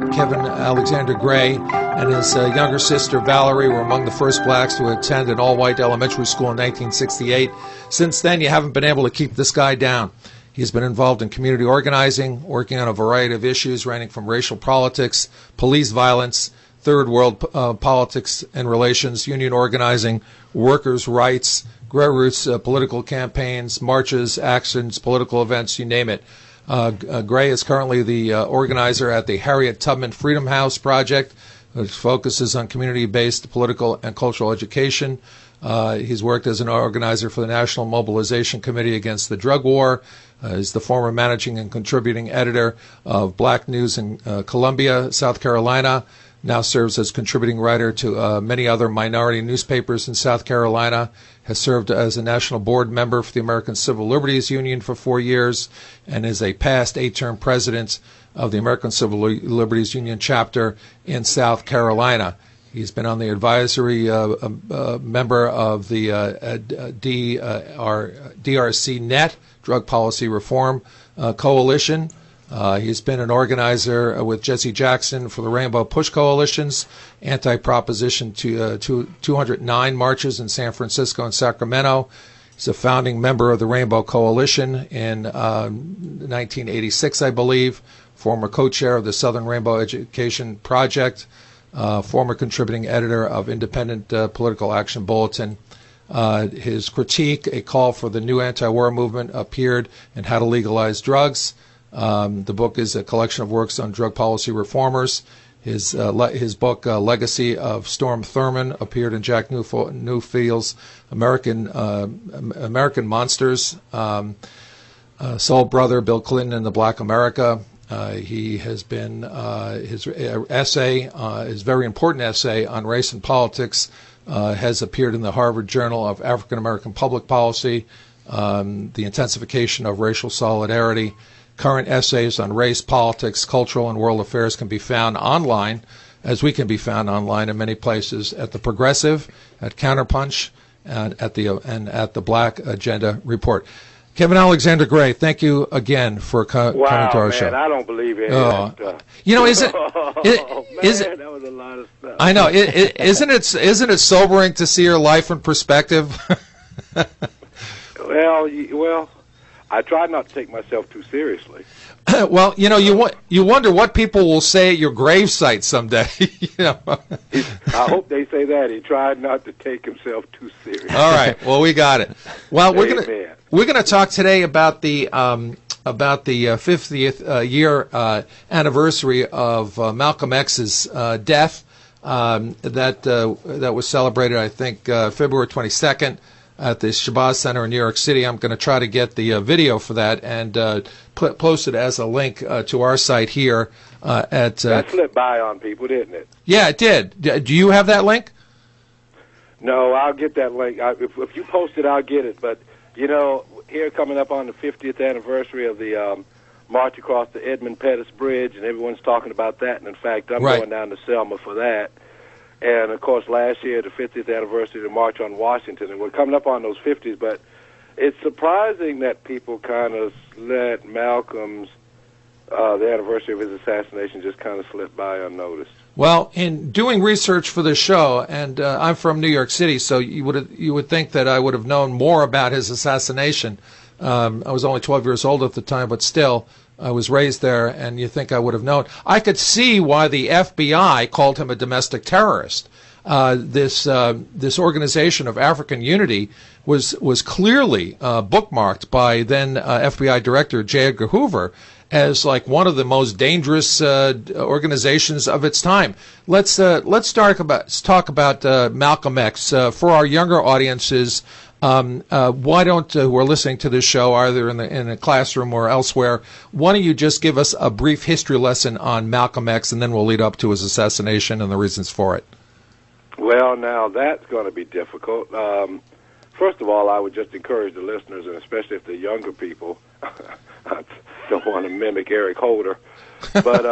Kevin Alexander Gray and his younger sister Valerie were among the first blacks to attend an all-white elementary school in 1968. Since then, you haven't been able to keep this guy down. He's been involved in community organizing, working on a variety of issues ranging from racial politics, police violence, third world politics and relations, union organizing, workers' rights, grassroots political campaigns, marches, actions, political events, you name it. Gray is currently the organizer at the Harriet Tubman Freedom House Project, which focuses on community-based political and cultural education. He's worked as an organizer for the National Mobilization Committee Against the Drug War. He's the former managing and contributing editor of Black News in Columbia, South Carolina. Now serves as contributing writer to many other minority newspapers in South Carolina, has served as a national board member for the American Civil Liberties Union for 4 years, and is a past 8-term president of the American Civil Liberties Union chapter in South Carolina. He's been on the advisory member of the DRC Net, Drug Policy Reform Coalition. He's been an organizer with Jesse Jackson for the Rainbow Push Coalition's anti-proposition 209 marches in San Francisco and Sacramento. He's a founding member of the Rainbow Coalition in 1986, I believe, former co-chair of the Southern Rainbow Education Project, former contributing editor of Independent Political Action Bulletin. His critique, A Call for the New Anti-War Movement, appeared in How to Legalize Drugs. The book is a collection of works on drug policy reformers. His book, Legacy of Storm Thurmond, appeared in Jack Newfield's American Monsters, Soul Brother, Bill Clinton and the Black America. He has been, his essay, his very important essay on race and politics, has appeared in the Harvard Journal of African American Public Policy, The Intensification of Racial Solidarity. Current essays on race, politics, cultural, and world affairs can be found online, as we can be found online in many places, at The Progressive, at Counterpunch, and at the Black Agenda Report. Kevin Alexander Gray, thank you again for coming to our show. I don't believe it. You know, is it? That was a lot of stuff. I know. Isn't it sobering to see your life in perspective? Well, I try not to take myself too seriously. Well, you know, you wonder what people will say at your gravesite someday. You know? I hope they say that. He tried not to take himself too seriously. All right. Well, we got it. Well, we're gonna talk today about the 50th year anniversary of Malcolm X's death. That was celebrated, I think, February 22nd. At the Shabazz Center in New York City. I'm going to try to get the video for that and post it as a link to our site here. That slipped by on people, didn't it? Yeah, it did. Do you have that link? No, I'll get that link. If you post it, I'll get it. But, you know, here coming up on the 50th anniversary of the march across the Edmund Pettus Bridge, and everyone's talking about that. And, in fact, I'm going down to Selma for that. And, of course, last year, the 50th anniversary of the March on Washington. And we're coming up on those 50s, but it's surprising that people kind of let Malcolm's, the anniversary of his assassination just kind of slip by unnoticed. Well, in doing research for this show, and I'm from New York City, so you would think that I would have known more about his assassination. I was only 12 years old at the time, but still, I was raised there, and you think I would have known. I could see why the FBI called him a domestic terrorist. This organization of African Unity was clearly bookmarked by then FBI Director J. Edgar Hoover as like one of the most dangerous organizations of its time. Let's talk about Malcolm X for our younger audiences. Why don't who are listening to this show, either in a classroom or elsewhere, why don't you just give us a brief history lesson on Malcolm X, and then we'll lead up to his assassination and the reasons for it. Well, now that's going to be difficult. First of all, I would just encourage the listeners, and especially if they're younger people, I don't want to mimic Eric Holder, but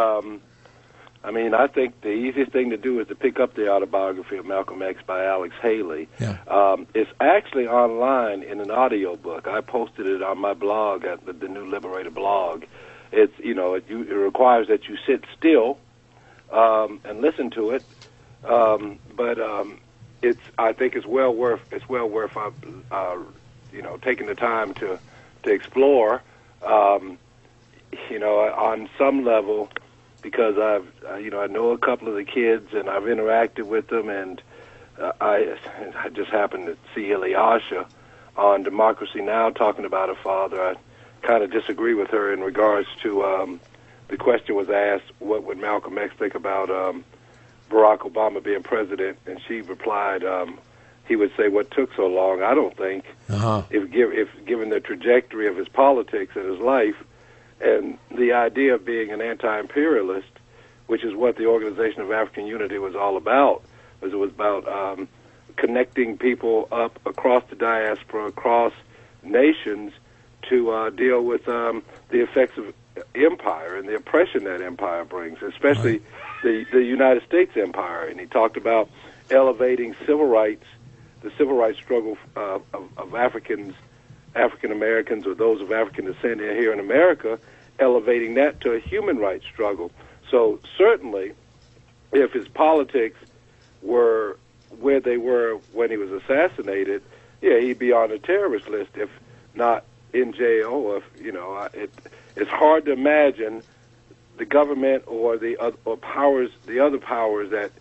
I mean, I think the easiest thing to do is to pick up the autobiography of Malcolm X by Alex Haley. Yeah. It's actually online in an audio book. I posted it on my blog at the New Liberator blog. It's, you know, it requires that you sit still and listen to it. But I think it's well worth taking the time to explore. On some level, because I know a couple of the kids and I've interacted with them, and I just happened to see El-Hajj on Democracy Now! Talking about her father. I kind of disagree with her in regards to the question was asked, what would Malcolm X think about Barack Obama being president? And she replied, he would say, what took so long? I don't think, if given the trajectory of his politics and his life, and the idea of being an anti-imperialist, which is what the Organization of African Unity was all about, was it was about connecting people up across the diaspora, across nations, to deal with the effects of empire and the oppression that empire brings, especially the United States empire. And he talked about elevating civil rights, the civil rights struggle of African Americans or those of African descent here in America, elevating that to a human rights struggle. So certainly, if his politics were where they were when he was assassinated, yeah, he'd be on a terrorist list, if not in jail. Or it's hard to imagine the government or the other powers that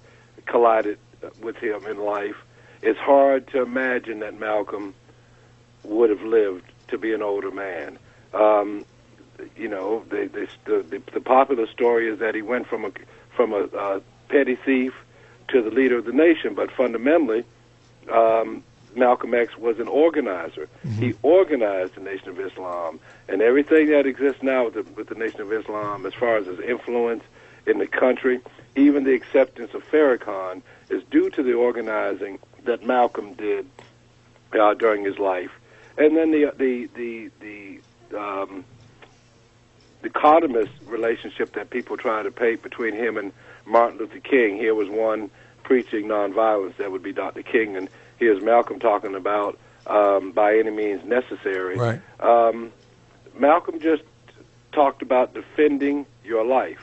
collided with him in life. It's hard to imagine that Malcolm would have lived to be an older man. The popular story is that he went from a petty thief to the leader of the nation, but fundamentally, Malcolm X was an organizer. Mm-hmm. He organized the Nation of Islam, and everything that exists now with the Nation of Islam, as far as his influence in the country, even the acceptance of Farrakhan, is due to the organizing that Malcolm did during his life. And then the dichotomous relationship that people try to paint between him and Martin Luther King. Here was one preaching nonviolence, that would be Dr. King, and here's Malcolm talking about by any means necessary. Right. Malcolm just talked about defending your life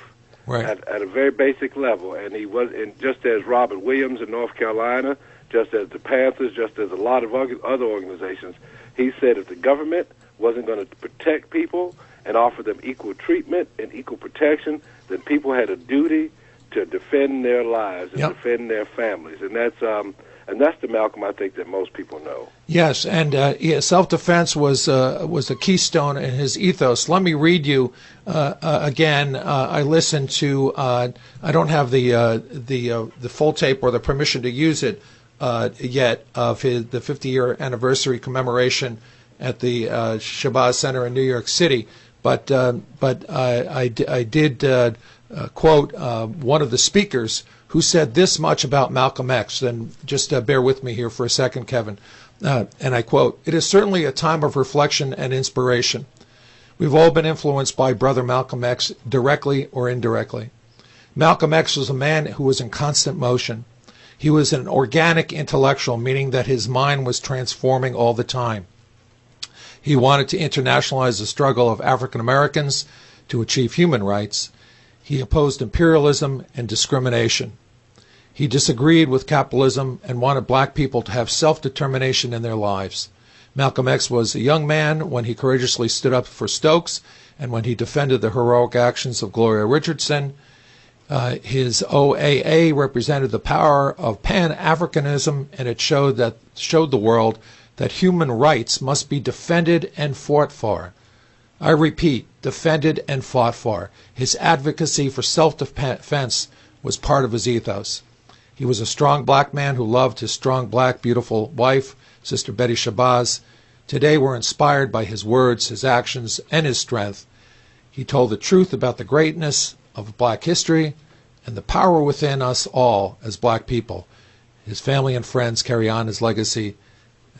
at a very basic level, and he was, and just as Robert Williams in North Carolina, just as the Panthers, just as a lot of other organizations, he said if the government wasn't going to protect people and offer them equal treatment and equal protection, then people had a duty to defend their lives and defend their families, and that's the Malcolm I think that most people know. Yes, and self-defense was a keystone in his ethos. Let me read you again. I listened to. I don't have the full tape or the permission to use it yet of the 50-year anniversary commemoration at the Shabazz Center in New York City, but I did quote one of the speakers who said this much about Malcolm X, and just bear with me here for a second, Kevin, and I quote, "It is certainly a time of reflection and inspiration. We've all been influenced by Brother Malcolm X, directly or indirectly. Malcolm X was a man who was in constant motion. He was an organic intellectual, meaning that his mind was transforming all the time. He wanted to internationalize the struggle of African Americans to achieve human rights. He opposed imperialism and discrimination. He disagreed with capitalism and wanted black people to have self-determination in their lives. Malcolm X was a young man when he courageously stood up for Stokes and when he defended the heroic actions of Gloria Richardson. His OAA represented the power of Pan-Africanism, and it showed the world that human rights must be defended and fought for. I repeat, defended and fought for. His advocacy for self-defense was part of his ethos. He was a strong black man who loved his strong black, beautiful wife, Sister Betty Shabazz. Today we're inspired by his words, his actions, and his strength. He told the truth about the greatness of black history and the power within us all as black people. His family and friends carry on his legacy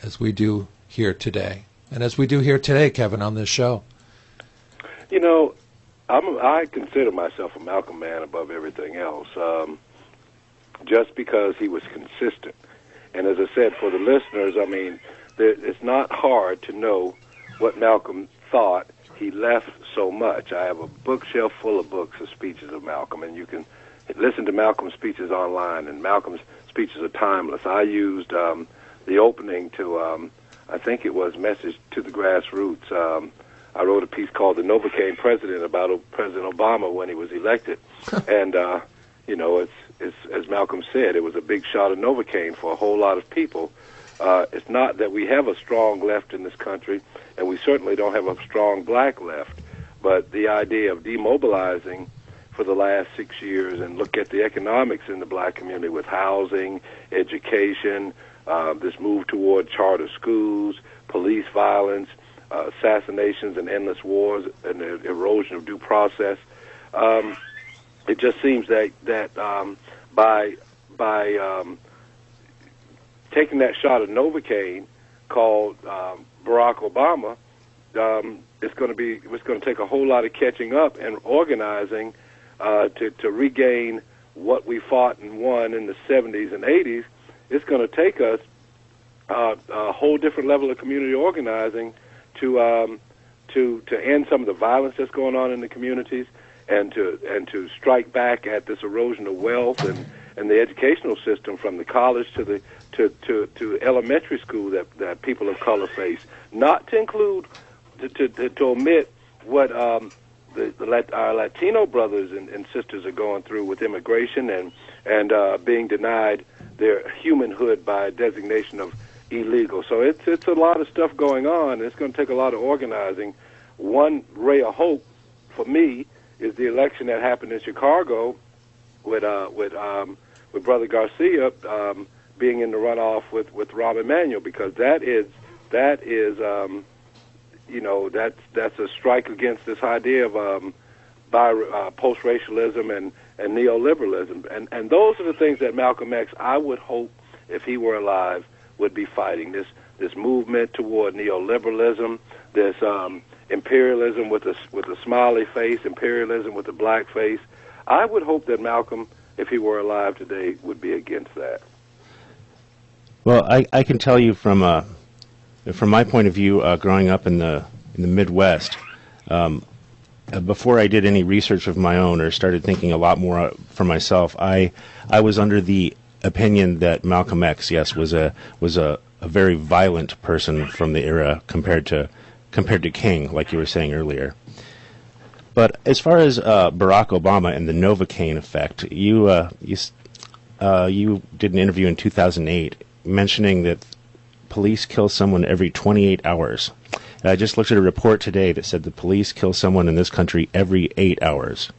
as we do here today. And as we do here today, Kevin, on this show. You know, I consider myself a Malcolm man above everything else, just because he was consistent. And as I said, for the listeners, I mean, it's not hard to know what Malcolm thought. He left so much. I have a bookshelf full of books of speeches of Malcolm, and you can listen to Malcolm's speeches online, and Malcolm's speeches are timeless. I used the opening to, I think it was Message to the Grassroots. I wrote a piece called "The Novocaine President" about President Obama when he was elected, and it's as Malcolm said, it was a big shot of Novocaine for a whole lot of people. It's not that we have a strong left in this country, and we certainly don't have a strong black left, but the idea of demobilizing for the last 6 years and look at the economics in the black community with housing, education, this move toward charter schools, police violence, assassinations and endless wars, and the erosion of due process. It just seems that by taking that shot of Novocaine called Barack Obama, it's going to take a whole lot of catching up and organizing to regain what we fought and won in the 70s and 80s. It's going to take us a whole different level of community organizing to end some of the violence that's going on in the communities, and to strike back at this erosion of wealth and the educational system from the college to elementary school that people of color face. Not to include to omit what our Latino brothers and sisters are going through with immigration and being denied their humanhood by designation of illegal. So it's a lot of stuff going on, and it's going to take a lot of organizing. One ray of hope for me is the election that happened in Chicago with Brother Garcia being in the runoff with Rahm Emanuel, because that's a strike against this idea of post-racialism and neoliberalism, and those are the things that Malcolm X, I would hope, if he were alive, would be fighting. This movement toward neoliberalism, this imperialism with a smiley face, imperialism with a black face. I would hope that Malcolm, if he were alive today, would be against that. Well, I can tell you from my point of view, growing up in the Midwest, before I did any research of my own or started thinking a lot more for myself, I was under the opinion that Malcolm X, yes, was a very violent person from the era compared to King, like you were saying earlier. But as far as Barack Obama and the Novocaine effect, you did an interview in 2008 mentioning that police kill someone every 28 hours. And I just looked at a report today that said the police kill someone in this country every 8 hours.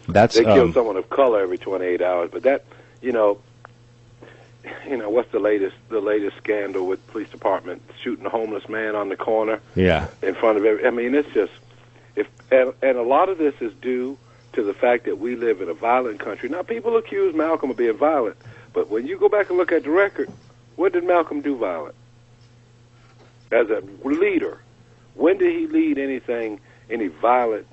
They kill someone of color every 28 hours, but that, what's the latest scandal with the police department shooting a homeless man on the corner? Yeah. In front of every. I mean, it's just and a lot of this is due to the fact that we live in a violent country. Now, people accuse Malcolm of being violent, but when you go back and look at the record, when did Malcolm do violent? As a leader, when did he lead any violent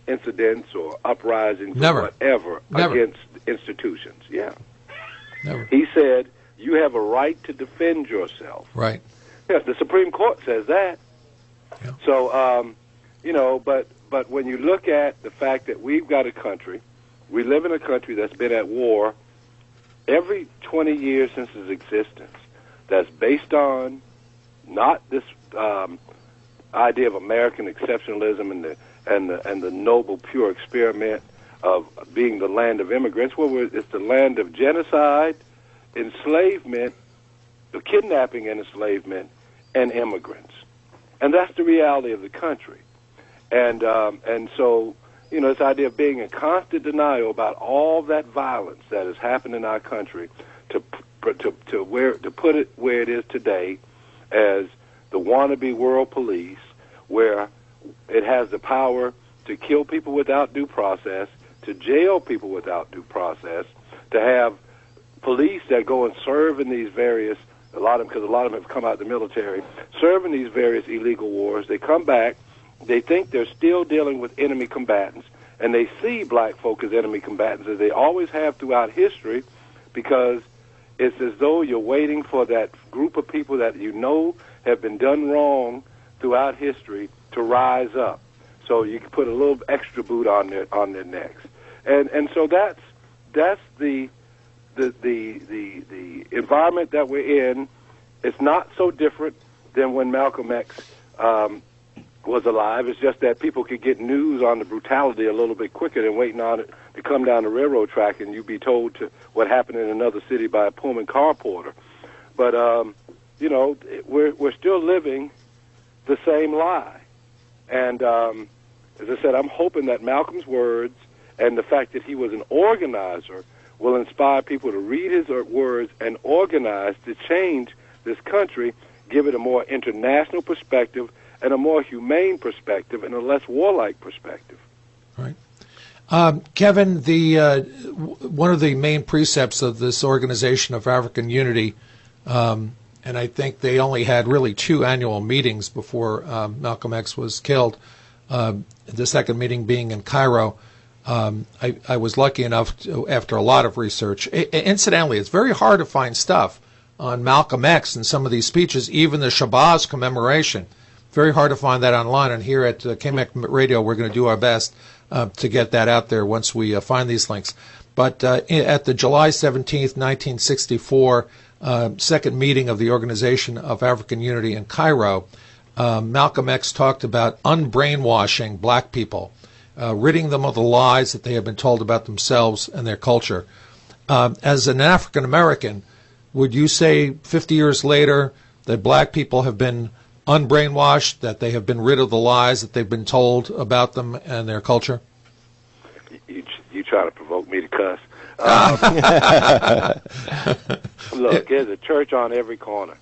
incidents or uprisings or whatever against institutions? Yeah. Never. He said, you have a right to defend yourself. Right. Yes, the Supreme Court says that. Yeah. So, but when you look at the fact that we've got a country, we live in a country that's been at war every 20 years since its existence, that's based on not this idea of American exceptionalism and the noble, pure experiment of being the land of immigrants. Well, it's the land of genocide, enslavement, the kidnapping and enslavement, and immigrants. And that's the reality of the country. And so, this idea of being in constant denial about all that violence that has happened in our country, to put it where it is today, as the wannabe world police, where it has the power to kill people without due process, to jail people without due process, to have police that go and serve in these various, because a lot of them have come out of the military, serve in these various illegal wars. They come back, they think they're still dealing with enemy combatants, and they see black folk as enemy combatants, as they always have throughout history, because it's as though you're waiting for that group of people that have been done wrong throughout history to rise up. So you can put a little extra boot on their necks. And so that's the environment that we're in. It's not so different than when Malcolm X was alive. It's just that people could get news on the brutality a little bit quicker than waiting on it to come down the railroad track and you be told to what happened in another city by a Pullman car porter. But you know, we're still living the same lie. And as I said, I'm hoping that Malcolm's words and the fact that he was an organizer will inspire people to read his words and organize to change this country, give it a more international perspective and a more humane perspective and a less warlike perspective. Right. Kevin, one of the main precepts of this Organization of African Unity, and I think they only had really 2 annual meetings before Malcolm X was killed, the second meeting being in Cairo. I was lucky enough to, after a lot of research, incidentally, it's very hard to find stuff on Malcolm X and some of these speeches, even the Shabazz commemoration. Very hard to find that online, and here at KMEC Radio, we're going to do our best to get that out there once we find these links. But at the July 17th, 1964 second meeting of the Organization of African Unity in Cairo, Malcolm X talked about unbrainwashing black people, ridding them of the lies that they have been told about themselves and their culture. As an African American, would you say 50 years later that black people have been unbrainwashed, that they have been rid of the lies that they've been told about them and their culture? You try to provoke me to cuss. Look, there's a church on every corner.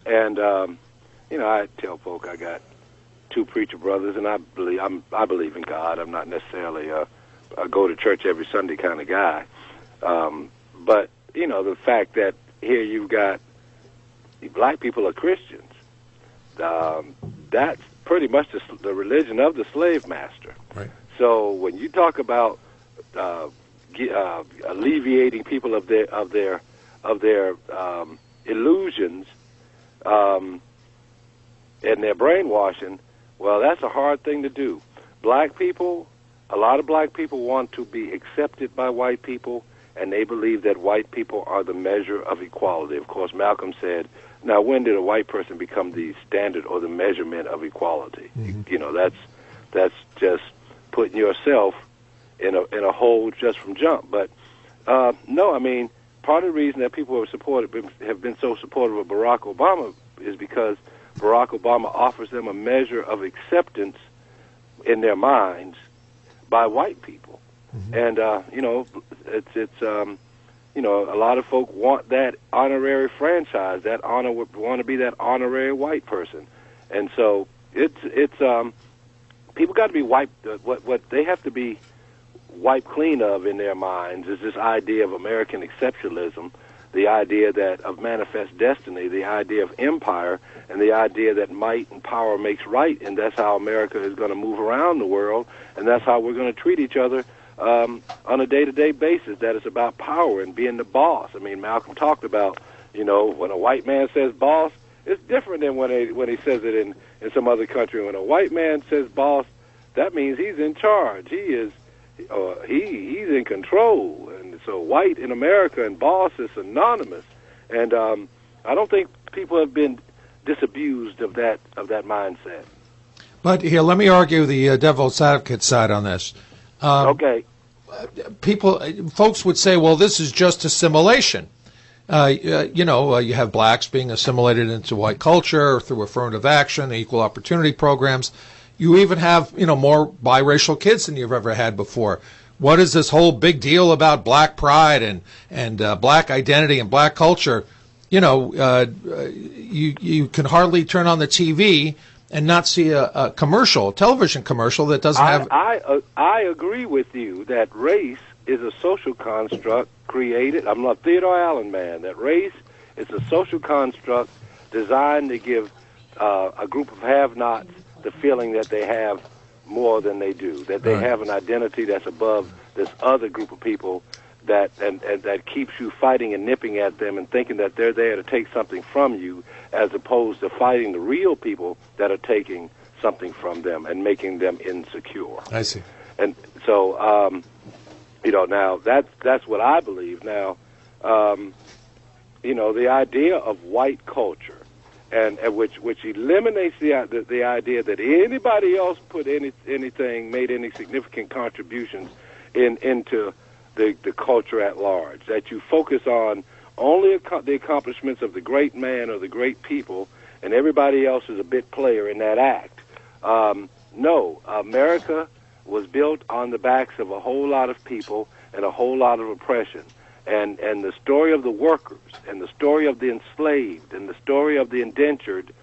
And, you know, I tell folk I got 2 preacher brothers, and I believe in God. I'm not necessarily a go to church every Sunday kind of guy. But, you know, the fact that here you've got black people are Christians, that's pretty much the religion of the slave master. Right. So when you talk about alleviating people of their illusions and their brainwashing, well, that's a hard thing to do. Black people, a lot of black people want to be accepted by white people, and they believe that white people are the measure of equality. Of course, Malcolm said, now, when did a white person become the standard or the measurement of equality? Mm-hmm. You know, that's just putting yourself in a hole just from jump. But no, I mean, part of the reason that people have been so supportive of Barack Obama is because Barack Obama offers them a measure of acceptance in their minds by white people. Mm-hmm. And you know, it's you know, a lot of folk want that honorary franchise. That honor would want to be that honorary white person, and so it's people got to be wiped. What they have to be wiped clean of in their minds is this idea of American exceptionalism, the idea that of manifest destiny, the idea of empire, and the idea that might and power makes right, and that's how America is going to move around the world, and that's how we're going to treat each other on a day-to-day basis, that it's about power and being the boss. I mean, Malcolm talked about, you know, when a white man says boss, it's different than when he says it in some other country. When a white man says boss, that means he's in charge. He's in control. And so white in America and boss is synonymous. And I don't think people have been disabused of that mindset. But here, let me argue the devil's advocate side on this. Okay. Folks would say, well, this is just assimilation. You know, you have blacks being assimilated into white culture through affirmative action, equal opportunity programs. You even have, you know, more biracial kids than you've ever had before. What is this whole big deal about black pride and black identity and black culture? You know, you can hardly turn on the TV and not see a television commercial that doesn't have... I agree with you that race is a social construct created... I'm not a Theodore Allen man. That race is a social construct designed to give a group of have-nots the feeling that they have more than they do, that they have an identity that's above this other group of people that keeps you fighting and nipping at them and thinking that they're there to take something from you, as opposed to fighting the real people that are taking something from them and making them insecure. I see. And so, Now that's what I believe. Now, the idea of white culture, and which eliminates the idea that anybody else put anything, made any significant contributions into the culture at large. That you focus on only the accomplishments of the great man or the great people, and everybody else is a bit player in that act. No, America was built on the backs of a whole lot of people and a whole lot of oppression. And the story of the workers and the story of the enslaved and the story of the indentured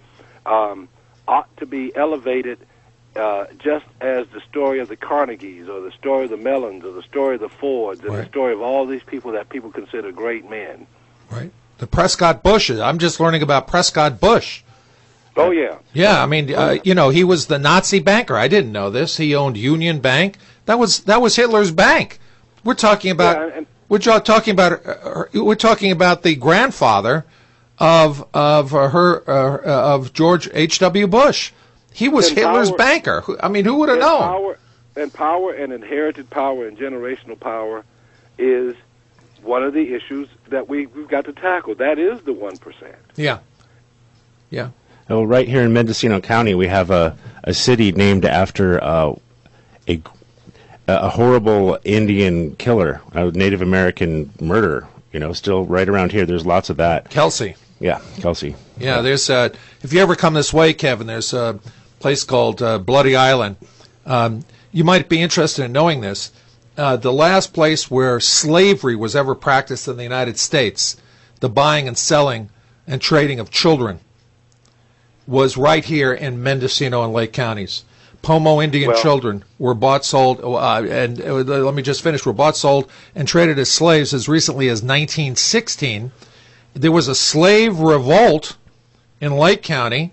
ought to be elevated just as the story of the Carnegies or the story of the Mellons or the story of the Fords and the story of all these people that people consider great men. Right. The Prescott Bush. I'm just learning about Prescott Bush. Oh, yeah. Yeah, I mean, he was the Nazi banker. I didn't know this. He owned Union Bank. That was Hitler's bank. We're talking about we're talking about the grandfather of George H.W. Bush. He was Hitler's banker. I mean, who would have known? Power and inherited power and generational power is one of the issues that we've got to tackle. That is the 1%. Yeah. Yeah. Well, right here in Mendocino County, we have a city named after a horrible Indian killer, a Native American murderer. Still right around here. There's lots of that. Kelsey. Yeah, Kelsey. Yeah, there's if you ever come this way, Kevin, there's a place called Bloody Island. You might be interested in knowing this. The last place where slavery was ever practiced in the United States, the buying and selling and trading of children, was right here in Mendocino and Lake counties. Pomo Indian children were bought, sold, and let me just finish, were bought, sold, and traded as slaves as recently as 1916. There was a slave revolt in Lake County.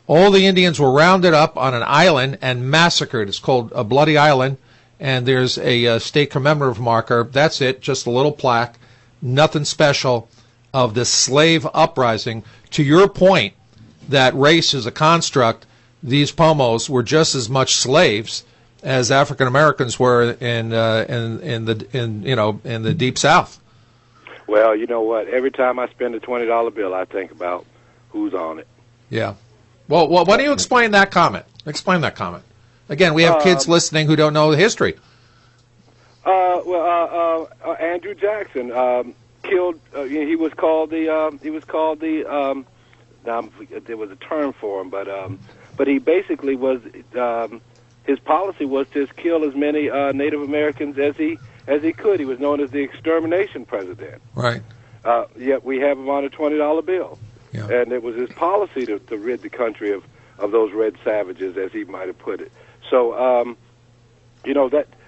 All the Indians were rounded up on an island and massacred. It's called a Bloody Island, and there's a state commemorative marker. That's it, just a little plaque, nothing special, of this slave uprising. To your point, that race is a construct. These Pomos were just as much slaves as African Americans were in the Deep South. Well, you know what? Every time I spend a $20 bill, I think about who's on it. Yeah. Well, why don't you explain that comment? Explain that comment. Again, we have kids listening who don't know the history. Andrew Jackson killed. He was called the. There was a term for him, but he basically was. His policy was to kill as many Native Americans as he could. He was known as the extermination president. Right. Yet we have him on a $20 bill. Yeah. And it was his policy to rid the country of those red savages, as he might have put it. So,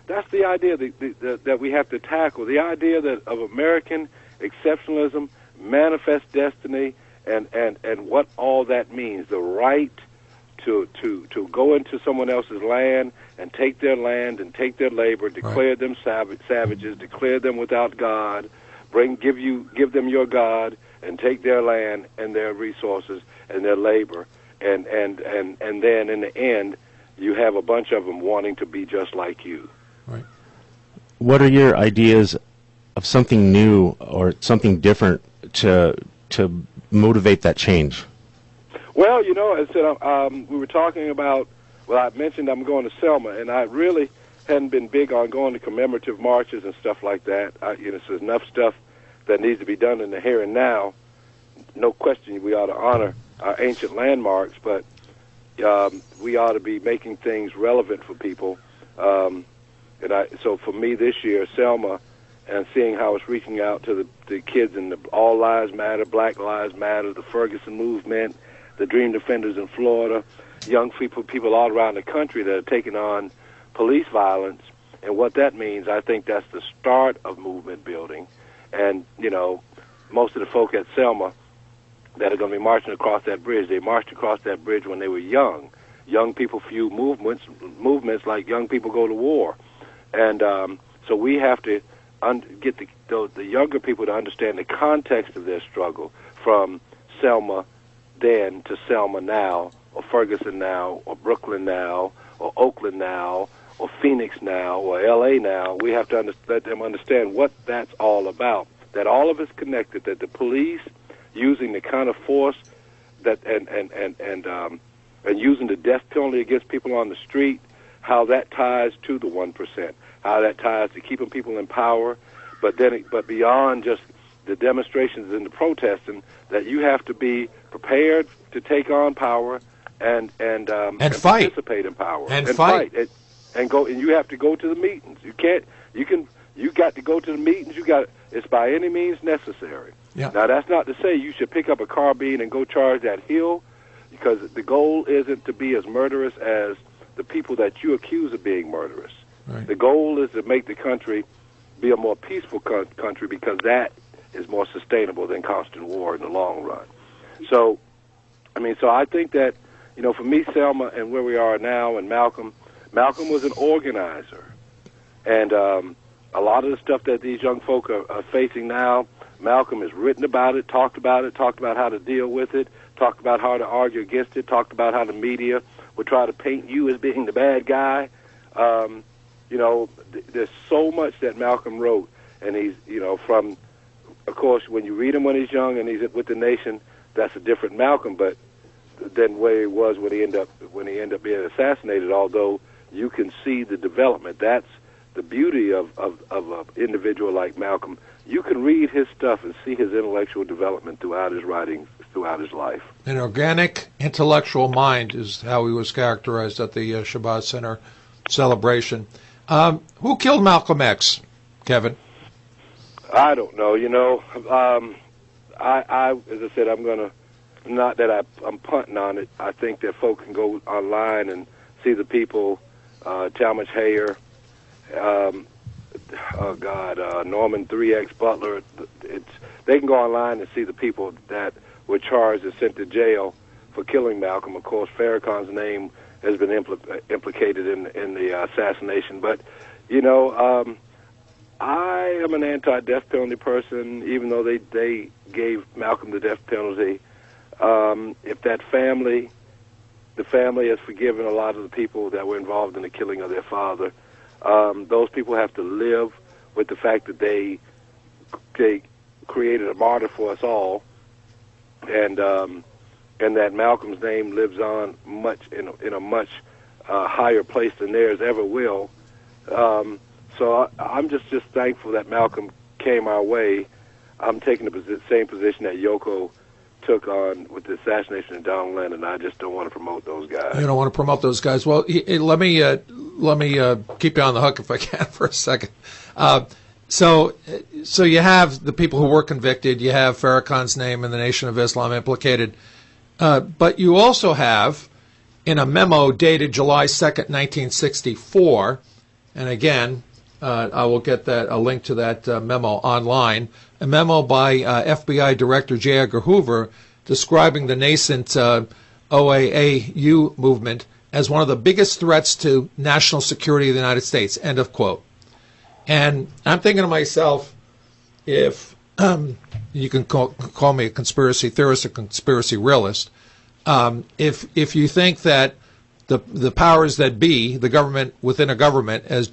that's the idea that we have to tackle. The idea that of American exceptionalism, manifest destiny, and what all that means. The right to go into someone else's land and take their land and take their labor, declare them savages, declare them without God, give them your God, and take their land and their resources and their labor, and then in the end, you have a bunch of them wanting to be just like you. Right. What are your ideas of something new or something different to motivate that change? Well, I said we were talking about. Well, I mentioned I'm going to Selma, and I really hadn't been big on going to commemorative marches and stuff like that. There's enough stuff that needs to be done in the here and now. No question, we ought to honor our ancient landmarks, but we ought to be making things relevant for people. So for me this year, Selma, and seeing how it's reaching out to the kids in the All Lives Matter, Black Lives Matter, the Ferguson movement, the Dream Defenders in Florida, young people all around the country that are taking on police violence, and what that means. I think that's the start of movement building. And, most of the folk at Selma that are going to be marching across that bridge, they marched across that bridge when they were young. Young people fuel movements like young people go to war. And so we have to get the younger people to understand the context of their struggle, from Selma then to Selma now, or Ferguson now, or Brooklyn now, or Oakland now, or Phoenix now or L.A. now, we have to let them understand what that's all about, that all of it's connected, that the police using the kind of force that and using the death penalty against people on the street, how that ties to the 1%, how that ties to keeping people in power, but beyond just the demonstrations and the protesting, that you have to be prepared to take on power and fight, participate in power and fight. And go, and you have to go to the meetings. You got to go to the meetings. It's by any means necessary. Yeah. Now, that's not to say you should pick up a carbine and go charge that hill, because the goal isn't to be as murderous as the people that you accuse of being murderous. Right. The goal is to make the country be a more peaceful country, because that is more sustainable than constant war in the long run. So I think that, for me, Selma, and where we are now, and Malcolm was an organizer. And a lot of the stuff that these young folk are facing now, Malcolm has written about it, talked about how to deal with it, talked about how to argue against it, talked about how the media would try to paint you as being the bad guy. There's so much that Malcolm wrote, and he's, from, of course, when you read him when he's young and he's with the nation, that's a different Malcolm, but than where he was when he ended up being assassinated. Although you can see the development, that's the beauty of an individual like Malcolm. You can read his stuff and see his intellectual development throughout his writings, throughout his life. An organic intellectual mind is how he was characterized at the Shabazz Center celebration. Who killed Malcolm X, Kevin? I don't know. I as I said, I'm gonna, not that I'm punting on it. I think that folk can go online and see the people, Talmadge Hayer, Norman 3X Butler. They can go online and see the people that were charged and sent to jail for killing Malcolm. Of course, Farrakhan's name has been implicated in the assassination. But, I am an anti-death penalty person, even though they gave Malcolm the death penalty. If that the family has forgiven a lot of the people that were involved in the killing of their father, those people have to live with the fact that they created a martyr for us all, and that Malcolm's name lives on in a much higher place than theirs ever will. So I'm just thankful that Malcolm came our way. I'm taking the same position that Yoko took on with the assassination of John Lennon. I just don't want to promote those guys. You don't want to promote those guys. Well, let me keep you on the hook if I can for a second. So you have the people who were convicted. You have Farrakhan's name and the Nation of Islam implicated. But you also have, in a memo dated July 2nd, 1964, and again, I will get a link to that memo online, a memo by FBI Director J. Edgar Hoover describing the nascent OAAU movement as one of the biggest threats to national security of the United States, end of quote. And I'm thinking to myself, if you can call me a conspiracy theorist, a conspiracy realist, if you think that the powers that be, the government within a government, as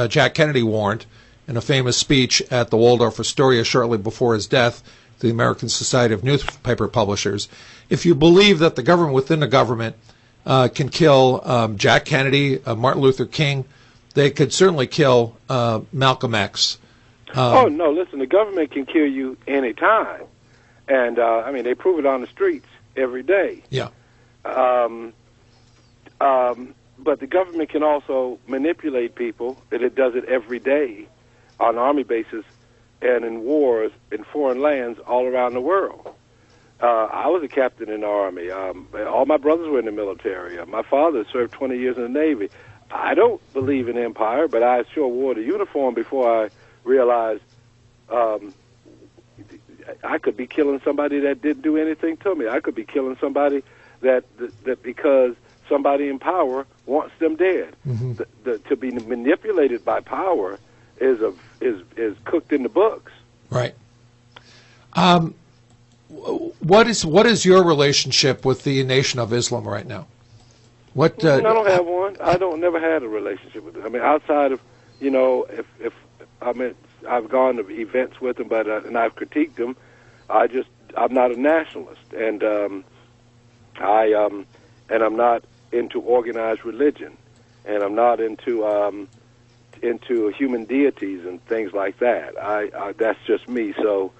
Jack Kennedy warned in a famous speech at the Waldorf Astoria shortly before his death to the American Society of Newspaper Publishers, if you believe that the government within the government can kill Jack Kennedy, Martin Luther King, they could certainly kill Malcolm X. Oh, no, listen, the government can kill you any time. And, they prove it on the streets every day. Yeah. But the government can also manipulate people, and it does it every day on army bases and in wars in foreign lands all around the world. I was a captain in the Army. All my brothers were in the military. My father served 20 years in the Navy. I don't believe in empire, but I sure wore the uniform before I realized I could be killing somebody that didn't do anything to me. I could be killing somebody that because somebody in power wants them dead. Mm-hmm. To be manipulated by power is cooked in the books. Right. What is your relationship with the Nation of Islam right now? What? I don't have one. I don't never had a relationship with them. I mean, outside of, if I've gone to events with them, but and I've critiqued them. I'm not a nationalist, and I'm not into organized religion, and I'm not into human deities and things like that. That's just me. So,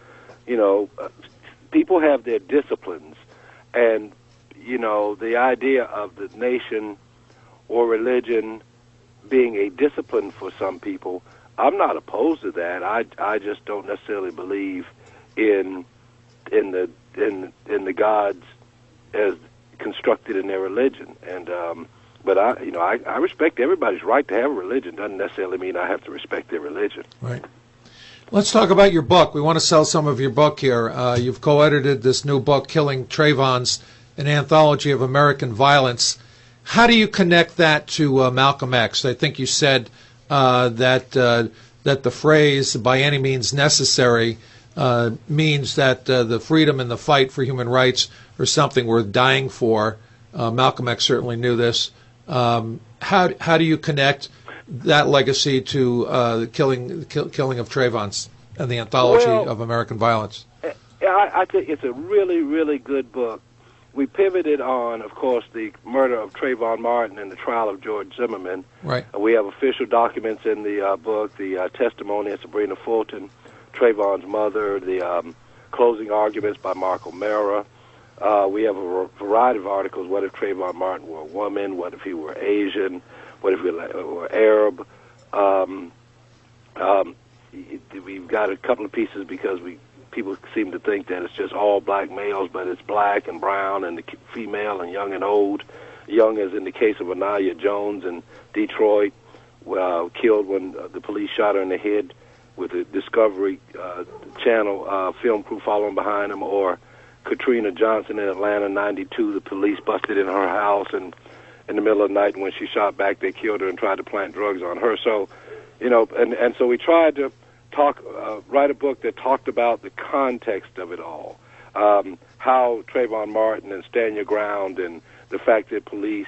people have their disciplines, and the idea of the nation or religion being a discipline for some people, I'm not opposed to that. I just don't necessarily believe in the gods as constructed in their religion. And but I respect everybody's right to have a religion. Doesn't necessarily mean I have to respect their religion. Right. Let's talk about your book. We want to sell some of your book here. You've co-edited this new book, Killing Trayvons, an Anthology of American Violence. How do you connect that to Malcolm X? I think you said that the phrase "by any means necessary" means that the freedom and the fight for human rights are something worth dying for. Malcolm X certainly knew this. How do you connect that legacy to the killing of Trayvons and the Anthology of American Violence? I think it's a really, really good book. We pivoted on, of course, the murder of Trayvon Martin and the trial of George Zimmerman. Right. We have official documents in the book, the testimony of Sabrina Fulton, Trayvon's mother, the closing arguments by Mark O'Mara. We have a variety of articles. What if Trayvon Martin were a woman? What if he were Asian? What if he were Arab? We've got a couple of pieces because people seem to think that it's just all black males, but it's black and brown and the female and young and old. Young as in the case of Anaya Jones in Detroit, killed when the police shot her in the head with a Discovery Channel film crew following behind him, or Katrina Johnson in Atlanta, 92, the police busted in her house, and in the middle of the night when she shot back, they killed her and tried to plant drugs on her. So, and so we tried to write a book that talked about the context of it all, how Trayvon Martin and Stand Your Ground and the fact that police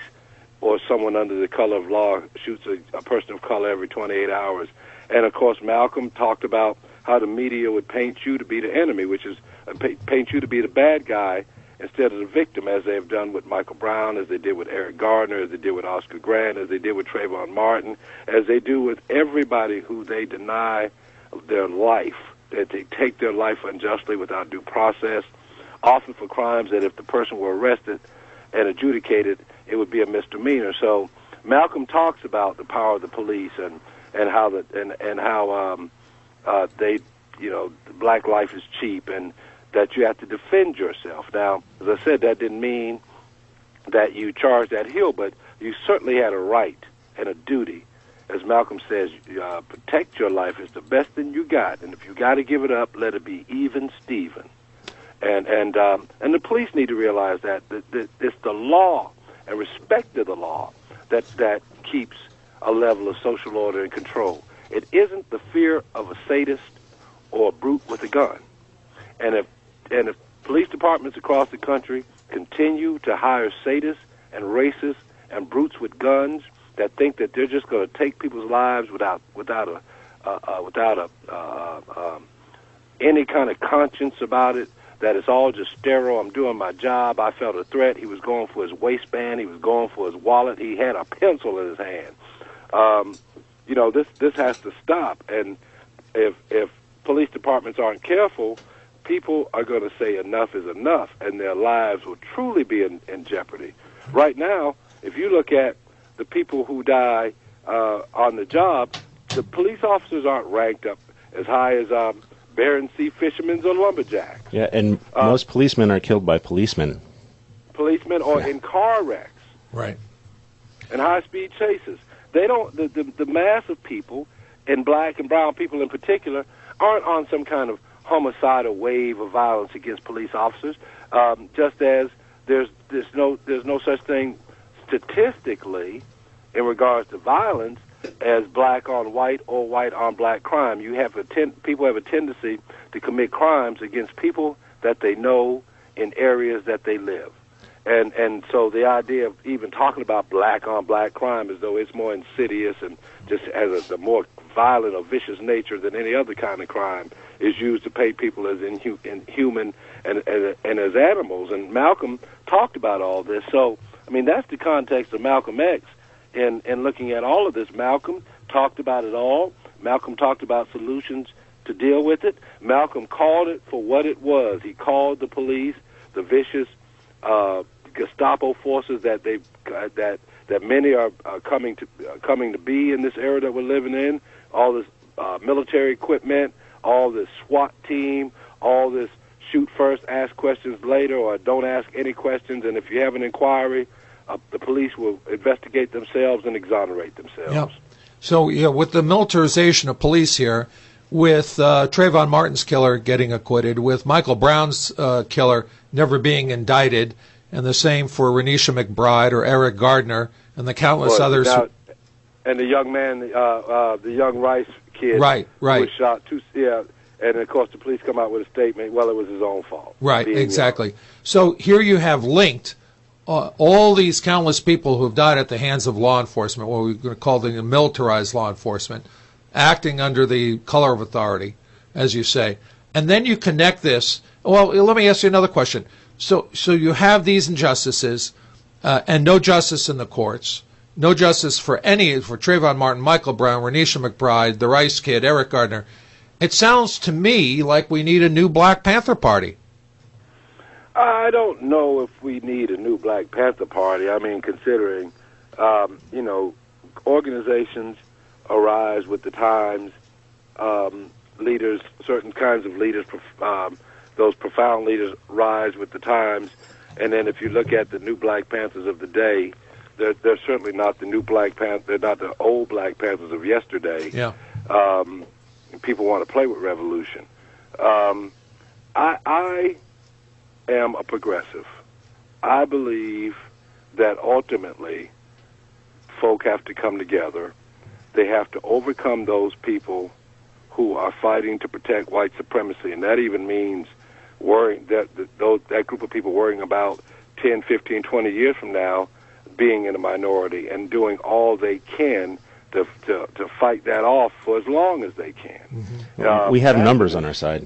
or someone under the color of law shoots a person of color every 28 hours. And, of course, Malcolm talked about how the media would paint you to be the enemy, which is paint you to be the bad guy instead of the victim, as they have done with Michael Brown, as they did with Eric Gardner, as they did with Oscar Grant, as they did with Trayvon Martin, as they do with everybody who they deny their life, that they take their life unjustly without due process, often for crimes that if the person were arrested and adjudicated, it would be a misdemeanor. So Malcolm talks about the power of the police and how they, black life is cheap and that you have to defend yourself. Now, as I said, that didn't mean that you charged that hill, but you certainly had a right and a duty. As Malcolm says, protect your life. It's the best thing you got, and if you got to give it up, let it be even Steven. And the police need to realize that it's the law and respect of the law that keeps a level of social order and control. It isn't the fear of a sadist or a brute with a gun. And if police departments across the country continue to hire sadists and racists and brutes with guns that think that they're just going to take people's lives without any kind of conscience about it, that it's all just sterile, I'm doing my job, I felt a threat, he was going for his waistband, he was going for his wallet, he had a pencil in his hand. This has to stop. And if police departments aren't careful, people are going to say enough is enough, and their lives will truly be in jeopardy. Right now, if you look at the people who die on the job, the police officers aren't ranked up as high as Bering Sea fishermen or lumberjacks. Yeah, and most policemen are killed by policemen. Policemen or in car wrecks. Right. And high-speed chases. They don't. The mass of people, and black and brown people in particular, aren't on some kind of homicidal wave of violence against police officers. Just as there's no such thing statistically in regards to violence as black on white or white on black crime. People have a tendency to commit crimes against people that they know in areas that they live. And so the idea of even talking about black-on-black crime as though it's more insidious and just has a more violent or vicious nature than any other kind of crime is used to paint people as inhuman and as animals. And Malcolm talked about all this. So, I mean, that's the context of Malcolm X. And looking at all of this, Malcolm talked about it all. Malcolm talked about solutions to deal with it. Malcolm called it for what it was. He called the police the vicious Gestapo forces that many are coming to be in this era that we're living in. All this military equipment, all this SWAT team, all this shoot first, ask questions later, or don't ask any questions. And if you have an inquiry, the police will investigate themselves and exonerate themselves. Yep. So, yeah, with the militarization of police here, with Trayvon Martin's killer getting acquitted, with Michael Brown's killer never being indicted, and the same for Renisha McBride or Eric Gardner and the countless others. And the young man, the young Rice kid, right, who was shot. And of course the police come out with a statement. Well, it was his own fault. Right, exactly. Young. So here you have linked all these countless people who have died at the hands of law enforcement, what we're going to call the militarized law enforcement, acting under the color of authority, as you say. And then you connect this. Well, let me ask you another question. So you have these injustices and no justice in the courts, no justice for Trayvon Martin, Michael Brown, Renisha McBride, the Rice Kid, Eric Gardner. It sounds to me like we need a new Black Panther Party. I don't know if we need a new Black Panther Party. I mean, considering, organizations arise with the times, leaders, certain kinds of leaders, those profound leaders rise with the times. And then if you look at the new Black Panthers of the day, they're certainly not the new Black Panther. They're not the old Black Panthers of yesterday. Yeah. People want to play with revolution. I am a progressive. I believe that ultimately folk have to come together. They have to overcome those people who are fighting to protect white supremacy, and that even means worrying that group of people worrying about 10, 15, 20 years from now being in a minority and doing all they can to fight that off for as long as they can. Mm-hmm. We have numbers on our side.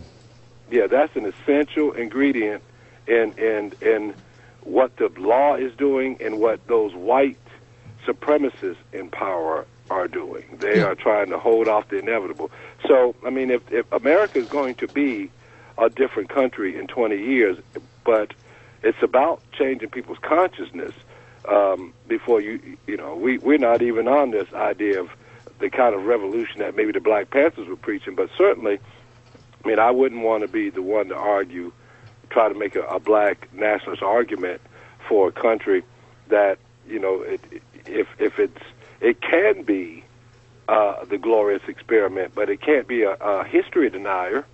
Yeah, that's an essential ingredient in what the law is doing and what those white supremacists in power are doing. They are trying to hold off the inevitable. So, I mean, if America is going to be a different country in 20 years, but it's about changing people's consciousness before we're not even on this idea of the kind of revolution that maybe the Black Panthers were preaching, but certainly, I mean, I wouldn't want to be the one to try to make a black nationalist argument for a country that, it can be the glorious experiment, but it can't be a history denier.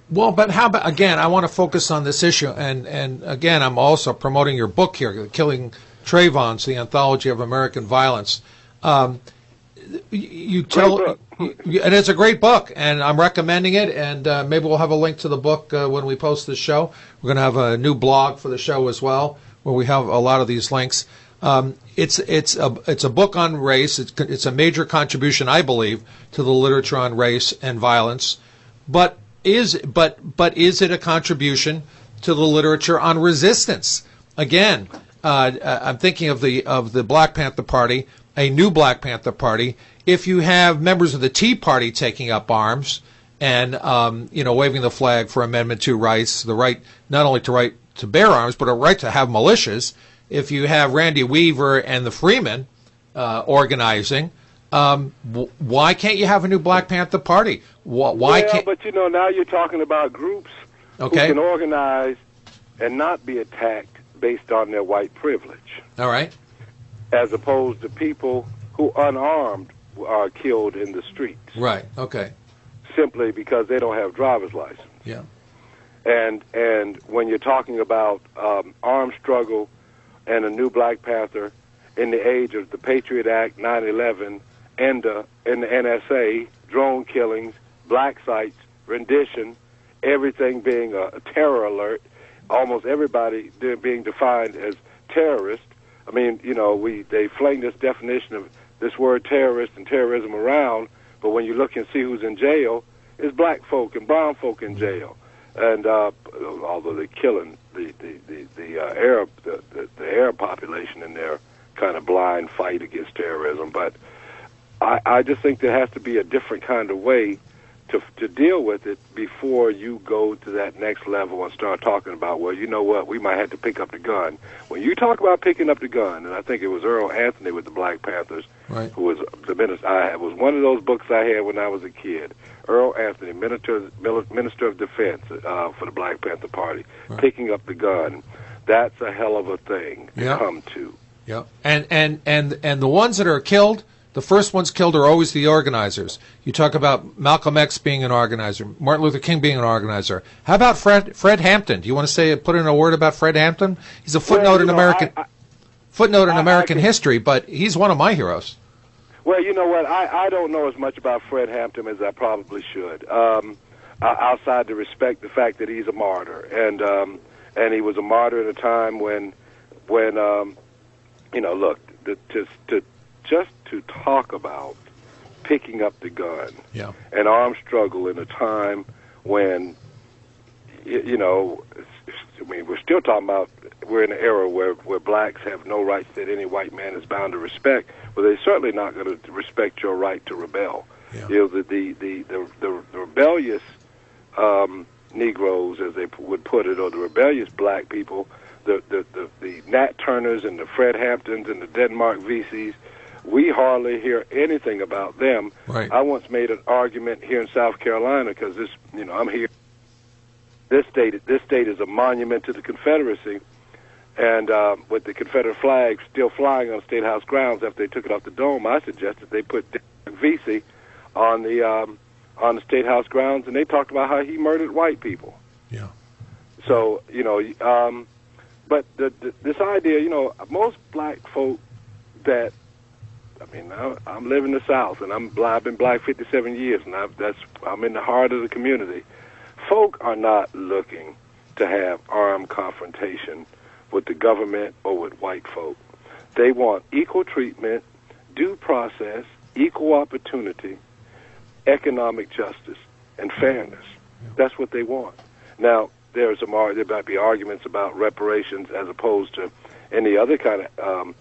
Well, but how about, again, I want to focus on this issue, and again, I'm also promoting your book here, Killing Trayvons, the Anthology of American Violence. You tell, and it's a great book, and I'm recommending it, and maybe we'll have a link to the book when we post this show. We're going to have a new blog for the show as well, where we have a lot of these links. It's a book on race. It's a major contribution, I believe, to the literature on race and violence. But is it a contribution to the literature on resistance? Again, I'm thinking of the Black Panther Party, a new Black Panther Party. If you have members of the Tea Party taking up arms and waving the flag for Amendment 2 rights, the right not only to bear arms, but a right to have militias. If you have Randy Weaver and the Freemen organizing, why can't you have a new Black Panther Party? Why can't? But now you're talking about groups who can organize and not be attacked based on their white privilege. All right. As opposed to people who unarmed are killed in the streets. Right. Okay. Simply because they don't have driver's license. Yeah. And when you're talking about armed struggle and a new Black Panther in the age of the Patriot Act, 9/11, and the NSA, drone killings, black sites, rendition, everything being a terror alert, almost everybody being defined as terrorist. I mean, they fling this definition of this word terrorist and terrorism around, but when you look and see who's in jail, it's black folk and brown folk in jail. And although they're killing the Arab population in their kind of blind fight against terrorism, but I just think there has to be a different kind of way to deal with it before you go to that next level and start talking about, well, you know what, we might have to pick up the gun. When you talk about picking up the gun, and I think it was Earl Anthony with the Black Panthers, right, who was the minister. It was one of those books I had when I was a kid. Earl Anthony, Minister of Defense for the Black Panther Party, right, picking up the gun. That's a hell of a thing to come to. Yeah, and the ones that are killed, the first ones killed are always the organizers. You talk about Malcolm X being an organizer, Martin Luther King being an organizer. How about Fred Hampton? Do you want to put in a word about Fred Hampton? He's a footnote in American history, but he's one of my heroes. Well, you know what? I don't know as much about Fred Hampton as I probably should. Outside to respect the fact that he's a martyr, and he was a martyr at a time when look, just to talk about picking up the gun, an armed struggle in a time when, we're still talking about, we're in an era where blacks have no rights that any white man is bound to respect, but they're certainly not going to respect your right to rebel. Yeah. The rebellious Negroes, as they would put it, or the rebellious black people, the Nat Turners and the Fred Hamptons and the Denmark Vesey's, we hardly hear anything about them. Right. I once made an argument here in South Carolina because I'm here. This state is a monument to the Confederacy, and with the Confederate flag still flying on State House grounds after they took it off the dome, I suggested they put Vesey on the State House grounds, and they talked about how he murdered white people. Yeah. So but this idea, most black folk that. I'm living in the South, and I've been black 57 years, and I'm in the heart of the community. Folk are not looking to have armed confrontation with the government or with white folk. They want equal treatment, due process, equal opportunity, economic justice, and fairness. That's what they want. Now, there might be arguments about reparations as opposed to any other kind of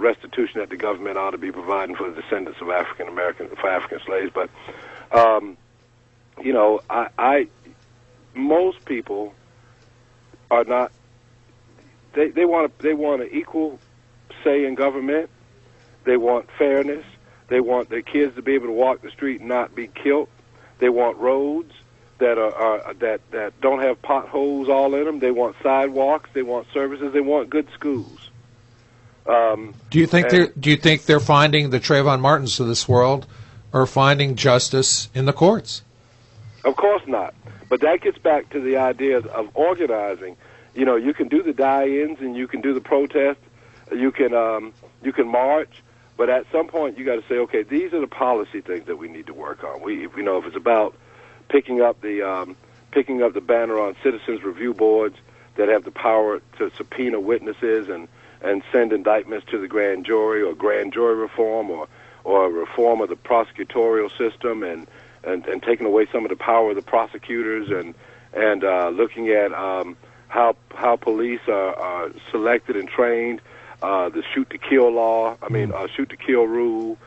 restitution that the government ought to be providing for the descendants of African slaves. But most people are not. They want an equal say in government. They want fairness. They want their kids to be able to walk the street and not be killed. They want roads that don't have potholes all in them. They want sidewalks. They want services. They want good schools. Do you think they're finding the Trayvon Martins of this world are finding justice in the courts? Of course not. But that gets back to the idea of organizing. You can do the die-ins and you can do the protest. You can march, but at some point you got to say, okay, these are the policy things that we need to work on. If it's about picking up the banner on citizens review boards that have the power to subpoena witnesses and send indictments to the grand jury, or grand jury reform, or reform of the prosecutorial system, and taking away some of the power of the prosecutors, and looking at how police are selected and trained, the shoot-to-kill law, shoot-to-kill rule,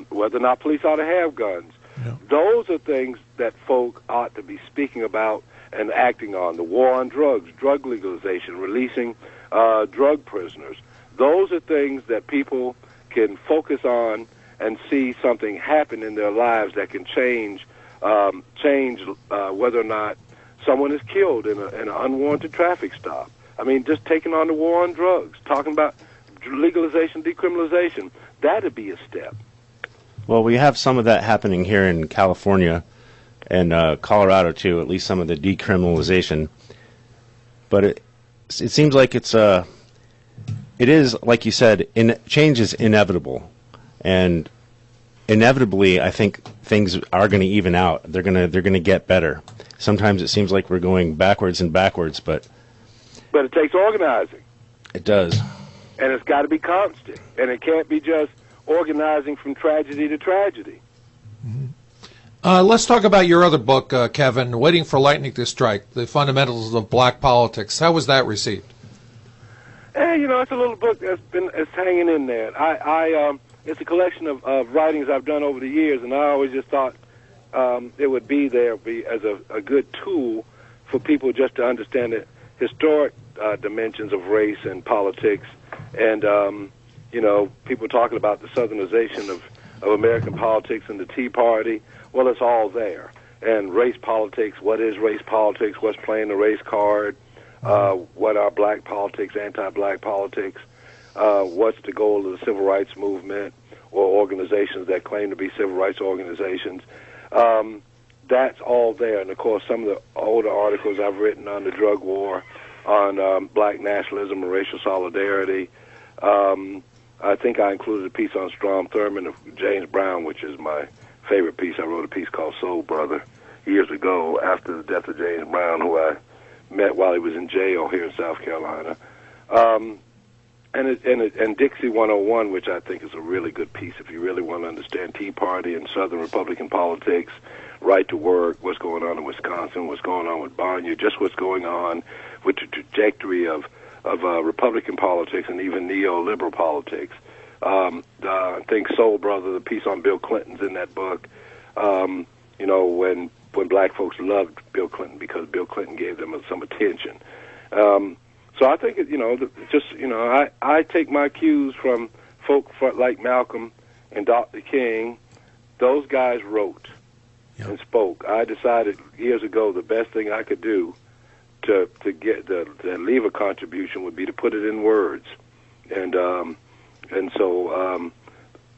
whether or not police ought to have guns. Yeah. Those are things that folk ought to be speaking about and acting on. The war on drugs, drug legalization, releasing drug prisoners. Those are things that people can focus on and see something happen in their lives that can change whether or not someone is killed in an unwarranted traffic stop. Just taking on the war on drugs, talking about legalization, decriminalization, that'd be a step. Well, we have some of that happening here in California and Colorado, too, at least some of the decriminalization. But it seems like it is, like you said, change is inevitable. And inevitably, I think things are going to even out. They're going to get better. Sometimes it seems like we're going backwards and backwards, but it takes organizing. It does. And it's got to be constant. And it can't be just organizing from tragedy to tragedy. Let's talk about your other book, Kevin, Waiting for Lightning to Strike, The Fundamentals of Black Politics. How was that received? It's a little book it's hanging in there. It's a collection of writings I've done over the years, and I always just thought it would be there as a good tool for people just to understand the historic dimensions of race and politics, and people talking about the Southernization of American politics and the Tea Party. Well, it's all there. And race politics, what is race politics? What's playing the race card? What are black politics, anti-black politics? What's the goal of the civil rights movement or organizations that claim to be civil rights organizations? That's all there. And, of course, some of the older articles I've written on the drug war, on black nationalism and racial solidarity. I think I included a piece on Strom Thurmond of James Brown, which is my favorite piece. I wrote a piece called Soul Brother years ago after the death of James Brown, who I met while he was in jail here in South Carolina. And Dixie 101, which I think is a really good piece if you really want to understand Tea Party and Southern Republican politics, right to work, what's going on in Wisconsin, what's going on with Bonnier, just what's going on with the trajectory of Republican politics and even neoliberal politics. I think Soul Brother, the piece on Bill Clinton's in that book. When black folks loved Bill Clinton because Bill Clinton gave them some attention. So I think I take my cues from folk like Malcolm and Dr. King. Those guys wrote and spoke. I decided years ago the best thing I could do to leave a contribution would be to put it in words, and so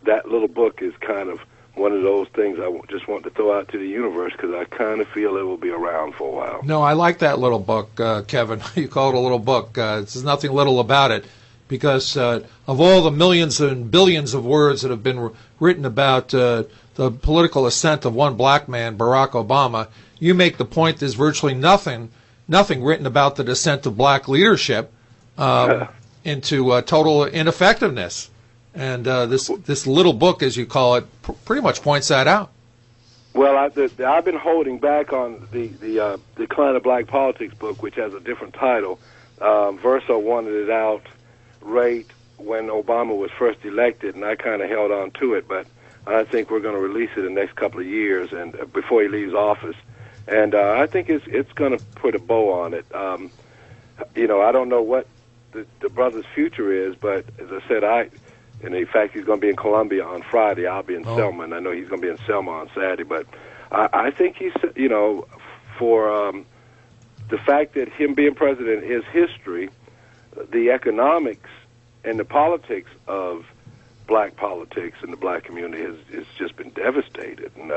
that little book is kind of one of those things I just want to throw out to the universe because I kind of feel it will be around for a while. No, I like that little book, Kevin. You call it a little book. There's nothing little about it because of all the millions and billions of words that have been written about the political ascent of one black man, Barack Obama, you make the point there's virtually nothing written about the descent of black leadership into total ineffectiveness. And this little book, as you call it, pretty much points that out. Well, I've been holding back on the Decline of Black Politics book, which has a different title. Verso wanted it out right when Obama was first elected, and I kind of held on to it. But I think we're going to release it in the next couple of years, and before he leaves office. And I think it's going to put a bow on it. I don't know what the brother's future is, but as I said, and in fact, he's going to be in Columbia on Friday. I'll be in Selma, and I know he's going to be in Selma on Saturday. But I think he's, for the fact that him being president is history, the economics and the politics of black politics and the black community has just been devastated. And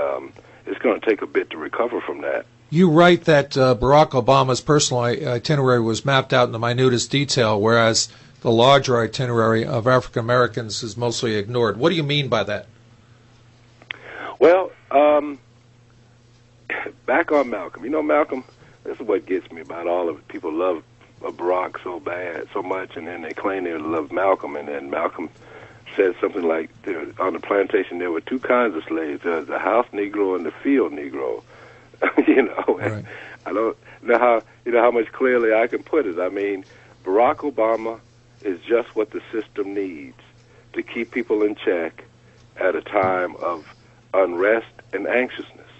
it's going to take a bit to recover from that. You write that Barack Obama's personal itinerary was mapped out in the minutest detail, whereas the larger itinerary of African Americans is mostly ignored. What do you mean by that? Well, back on Malcolm. Malcolm, this is what gets me about all of it. People love Barack so much, and then they claim they love Malcolm, and then Malcolm said something like, on the plantation there were two kinds of slaves, the house Negro and the field Negro. Right. I don't know how much clearly I can put it. I mean, Barack Obama is just what the system needs to keep people in check at a time of unrest and anxiousness.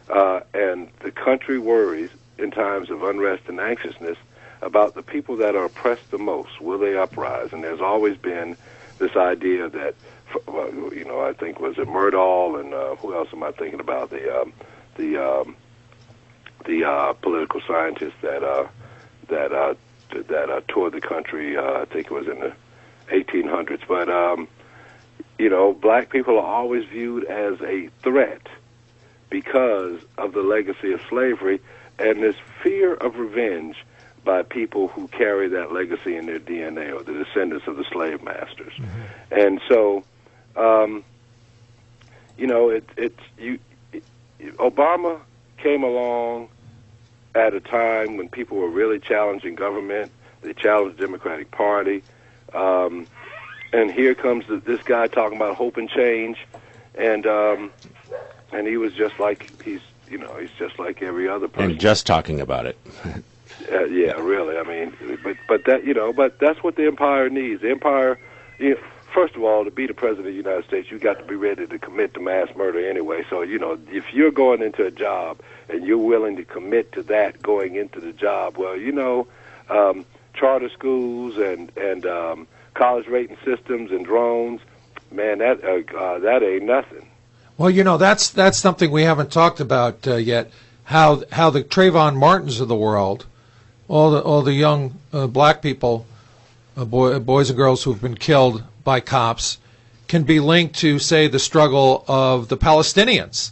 And the country worries in times of unrest and anxiousness about the people that are oppressed the most. Will they uprise? And there's always been this idea that, I think was it Murdahl and who else am I thinking about? The political scientist that toured the country. I think it was in the 1800s. But black people are always viewed as a threat because of the legacy of slavery and this fear of revenge by people who carry that legacy in their DNA, or the descendants of the slave masters. Mm-hmm. And so, Obama came along at a time when people were really challenging government. They challenged the Democratic Party. And here comes this guy talking about hope and change. And he was just like, he's just like every other person. And just talking about it. Yeah, really. I mean, but that's what the empire needs. The empire, first of all, to be the president of the United States, you got to be ready to commit to mass murder anyway. So, if you're going into a job and you're willing to commit to that going into the job, well, charter schools and college rating systems and drones, man, that ain't nothing. Well, that's something we haven't talked about yet. How the Trayvon Martins of the world, all the young black people, boys and girls who've been killed by cops, can be linked to, say, the struggle of the Palestinians,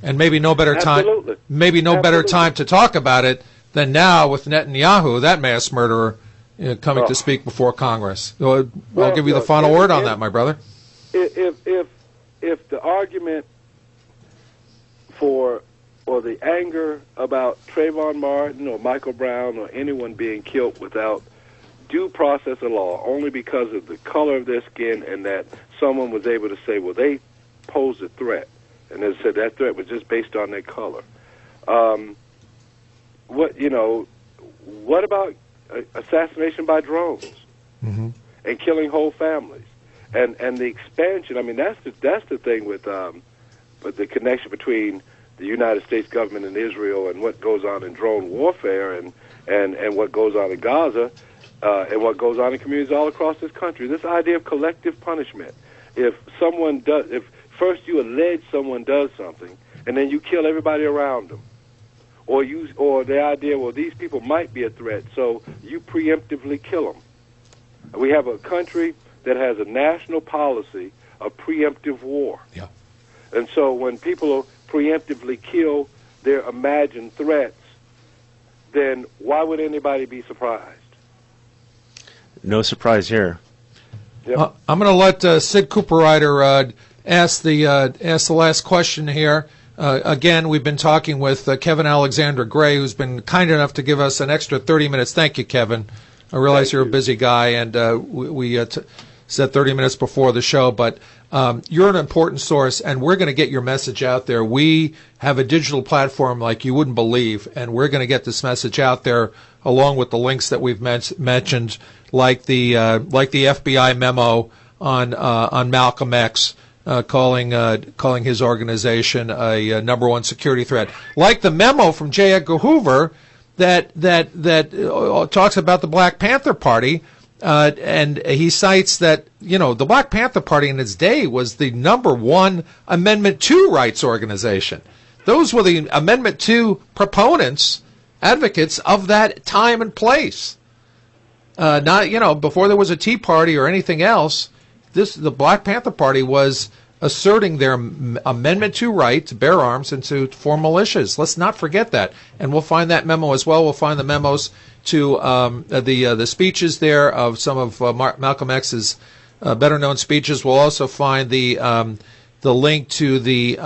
and maybe no better time, better time to talk about it than now with Netanyahu, that mass murderer, coming to speak before Congress. I'll give you the final word on that, my brother. If the argument or the anger about Trayvon Martin or Michael Brown or anyone being killed without due process of law, only because of the color of their skin, and that someone was able to say, well, they posed a threat, and they said that threat was just based on their color. What about assassination by drones and killing whole families, and the expansion? I mean, that's the thing with the connection between the United States government and Israel, and what goes on in drone warfare, and what goes on in Gaza, and what goes on in communities all across this country. This idea of collective punishment. If first you allege someone does something, and then you kill everybody around them, or the idea, well, these people might be a threat, so you preemptively kill them. We have a country that has a national policy of preemptive war. Yeah. And so when people preemptively kill their imagined threats, then why would anybody be surprised? No surprise here. Yep. I'm going to let Sid Cooperrider ask the last question here. Again, we've been talking with Kevin Alexander Gray, who's been kind enough to give us an extra 30 minutes. Thank you, Kevin. I realize you're a busy guy, and we said 30 minutes before the show, but you're an important source, and we're going to get your message out there. We have a digital platform like you wouldn't believe, and we're going to get this message out there along with the links that we've mentioned, like the FBI memo on Malcolm X, calling his organization a number one security threat, like the memo from J. Edgar Hoover that talks about the Black Panther Party. And he cites that, the Black Panther Party in its day was the number one Amendment 2 rights organization. Those were the Amendment 2 proponents, advocates of that time and place. Not, before there was a Tea Party or anything else, the Black Panther Party was asserting their Amendment 2 right to bear arms and to form militias. Let's not forget that. And we'll find that memo as well. We'll find the memos to the speeches there of some of Malcolm X's better-known speeches. We'll also find the link to the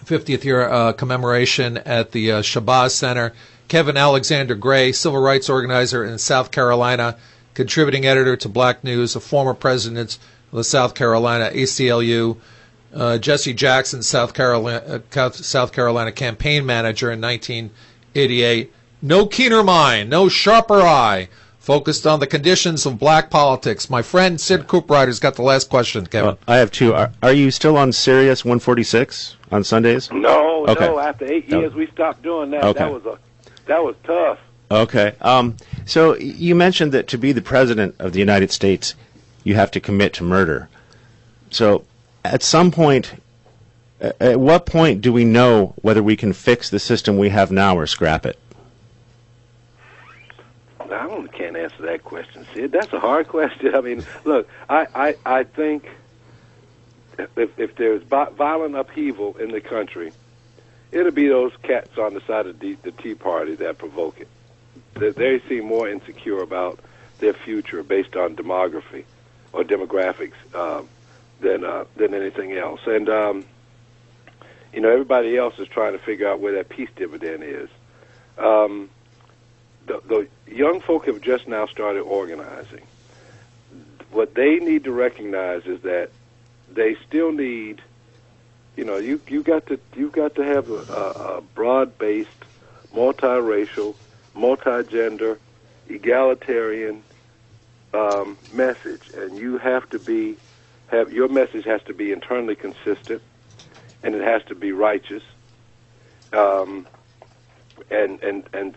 50th year commemoration at the Shabazz Center. Kevin Alexander Gray, civil rights organizer in South Carolina, contributing editor to Black News, a former president of the South Carolina ACLU. Jesse Jackson, South Carolina campaign manager in 1988. No keener mind, no sharper eye, focused on the conditions of black politics. My friend Sid Cooperrider's got the last question, Kevin. I have two. Are you still on Sirius 146 on Sundays? No, after 8 years we stopped doing that. Okay. That was tough. Okay. So you mentioned that to be the president of the United States, you have to commit to murder. So at some point, at what point do we know whether we can fix the system we have now or scrap it? I can't answer that question, Sid. That's a hard question. I mean, look, I think if there's violent upheaval in the country, it'll be those cats on the side of the Tea Party that provoke it. They seem more insecure about their future based on demography or demographics than anything else. And everybody else is trying to figure out where that peace dividend is. The young folk have just now started organizing. What they need to recognize is that they still need, you got to have a broad-based, multiracial, multigender, egalitarian message, and you have to your message has to be internally consistent, and it has to be righteous. And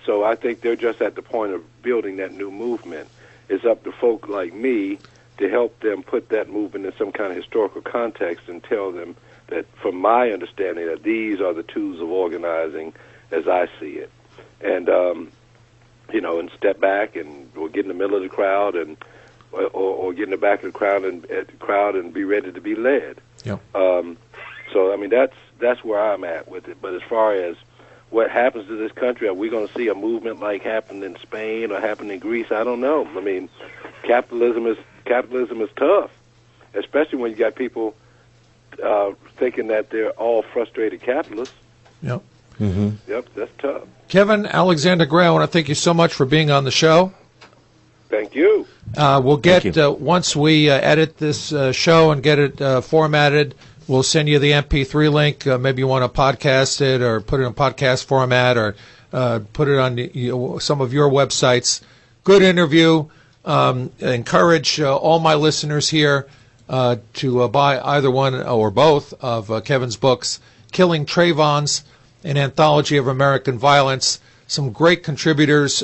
so I think they're just at the point of building that new movement. It's up to folk like me to help them put that movement in some kind of historical context and tell them that, from my understanding, that these are the tools of organizing as I see it. And, and step back or get in the middle of the crowd or get in the back of the crowd and be ready to be led. Yep. So, I mean, that's where I'm at with it. But as far as what happens to this country, are we going to see a movement like happened in Spain or happened in Greece? I don't know. I mean, capitalism is tough, especially when you got people thinking that they're all frustrated capitalists. Yep. Mm-hmm. Yep, that's tough. Kevin Alexander Gray, I want to thank you so much for being on the show. Thank you. We'll get, once we edit this show and get it formatted, we'll send you the MP3 link. Maybe you want to podcast it or put it in podcast format or put it on some of your websites. Good interview. Encourage all my listeners here to buy either one or both of Kevin's books, Killing Trayvons, an Anthology of American Violence. Some great contributors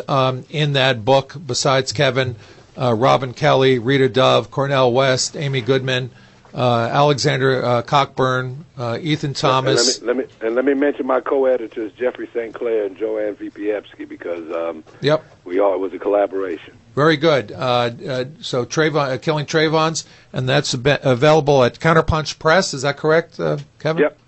in that book besides Kevin, Robin Kelly, Rita Dove, Cornell West, Amy Goodman, Alexander Cockburn, Ethan Thomas. Let me mention my co-editors, Jeffrey St. Clair and Joanne Vipievsky, because it was a collaboration. Very good. So Killing Trayvons, and that's available at Counterpunch Press. Is that correct, Kevin? Yep.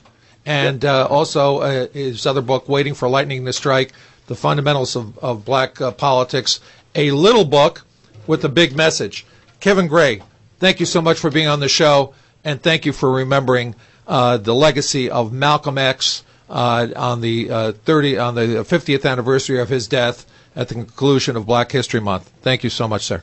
And also his other book, Waiting for Lightning to Strike, The Fundamentals of Black Politics, a little book with a big message. Kevin Gray, thank you so much for being on the show, and thank you for remembering the legacy of Malcolm X on the 50th anniversary of his death at the conclusion of Black History Month. Thank you so much, sir.